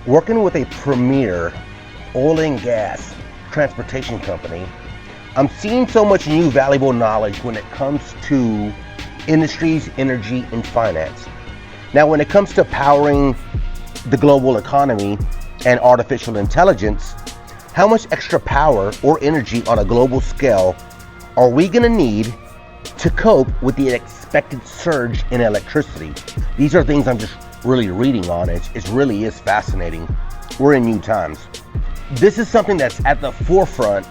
Working with a premier oil and gas transportation company, I'm seeing so much new valuable knowledge when it comes to industries, energy, and finance. Now, when it comes to powering the global economy and artificial intelligence, how much extra power or energy on a global scale are we going to need to cope with the expected surge in electricity? These are things I'm just really reading on. It really is fascinating. We're in new times. This is something that's at the forefront,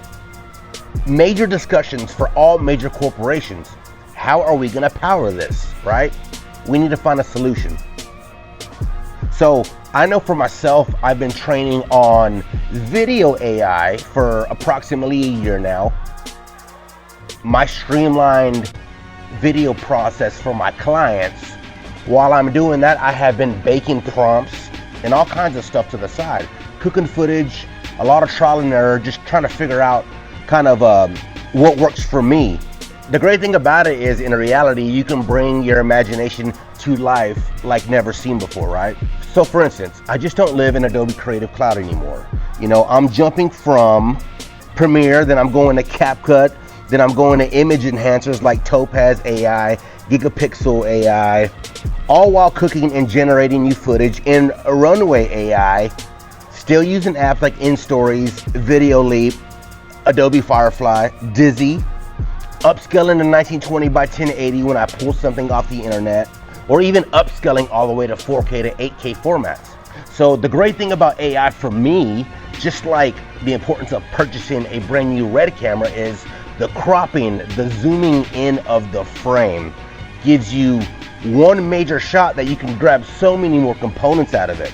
major discussions for all major corporations. How are we going to power this, right? We need to find a solution. So I know for myself, I've been training on video AI for approximately a year now. My streamlined video process for my clients. While I'm doing that, I have been baking prompts and all kinds of stuff to the side. Cooking footage, a lot of trial and error, just trying to figure out kind of what works for me. The great thing about it is, in reality, you can bring your imagination to life like never seen before, right? So for instance, I just don't live in Adobe Creative Cloud anymore. You know, I'm jumping from Premiere, then I'm going to CapCut, then I'm going to image enhancers like Topaz AI, Gigapixel AI, all while cooking and generating new footage in Runway AI, still using apps like InStories, Video Leap, Adobe Firefly, Dizzy, upscaling to 1920 by 1080 when I pull something off the internet, or even upscaling all the way to 4K to 8K formats. So the great thing about AI for me, just like the importance of purchasing a brand new Red camera, is the cropping, the zooming in of the frame gives you one major shot that you can grab so many more components out of it.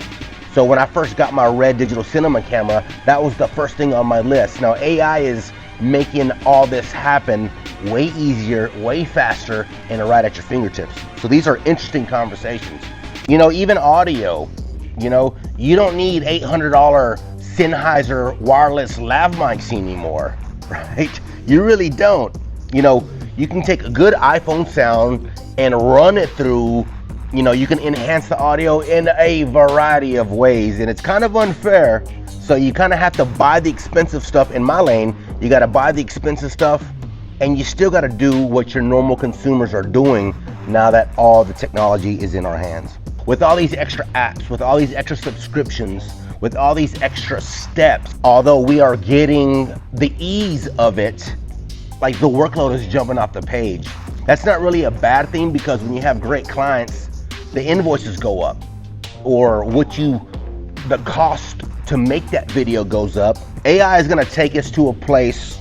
So when I first got my Red digital cinema camera, that was the first thing on my list. Now AI is making all this happen way easier, way faster, and right at your fingertips. So these are interesting conversations. You know, even audio, you know, you don't need $800 Sennheiser wireless lav mics anymore, right? You really don't. You know, you can take a good iPhone sound and run it through, you know, you can enhance the audio in a variety of ways, and it's kind of unfair. So you kind of have to buy the expensive stuff. In my lane, you got to buy the expensive stuff, and you still got to do what your normal consumers are doing now that all the technology is in our hands. With all these extra apps, with all these extra subscriptions, with all these extra steps, although we are getting the ease of it, like the workload is jumping off the page. That's not really a bad thing, because when you have great clients, the invoices go up, or the cost to make that video goes up. AI is gonna take us to a place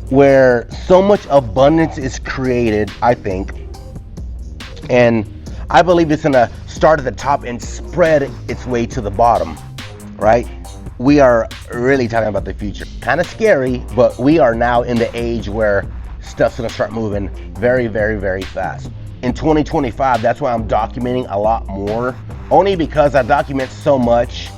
where so much abundance is created, I think, and I believe it's gonna start at the top and spread its way to the bottom, right? We are really talking about the future. Kind of scary, but we are now in the age where stuff's gonna start moving very, very, very fast. In 2025, that's why I'm documenting a lot more, only because I document so much.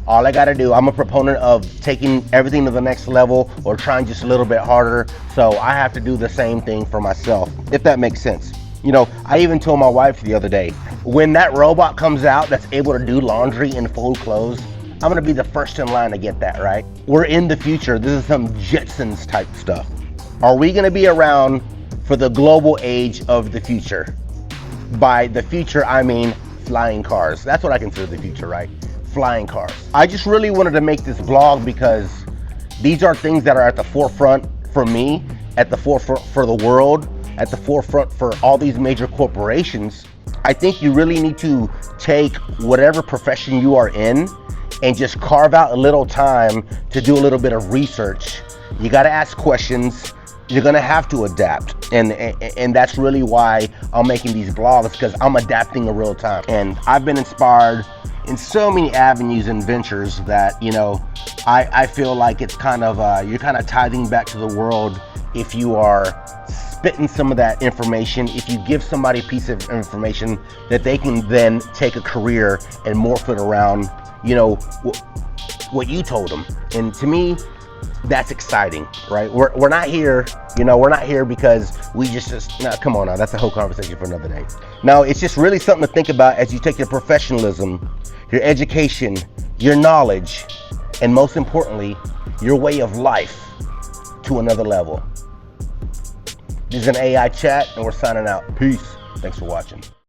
All I gotta do, I'm a proponent of taking everything to the next level or trying just a little bit harder. So I have to do the same thing for myself, if that makes sense. You know, I even told my wife the other day, when that robot comes out that's able to do laundry and fold clothes, I'm gonna be the first in line to get that, right? We're in the future. This is some Jetsons type stuff. Are we gonna be around for the global age of the future? By the future, I mean flying cars. That's what I consider the future, right? Flying cars. I just really wanted to make this vlog because these are things that are at the forefront for me, at the forefront for the world, at the forefront for all these major corporations. I think you really need to take whatever profession you are in and just carve out a little time to do a little bit of research. You got to ask questions. You're gonna have to adapt, and that's really why I'm making these vlogs, because I'm adapting in real time. And I've been inspired in so many avenues and ventures that, you know, I feel like it's kind of you're kind of tithing back to the world if you are spitting some of that information, if you give somebody a piece of information that they can then take a career and morph it around, you know, what you told them. And to me, that's exciting, right? We're not here, you know, we're not here because we just no, come on now, that's a whole conversation for another day. Now, it's just really something to think about as you take your professionalism, your education, your knowledge, and most importantly, your way of life to another level. This is an AI chat, and we're signing out. Peace. Thanks for watching.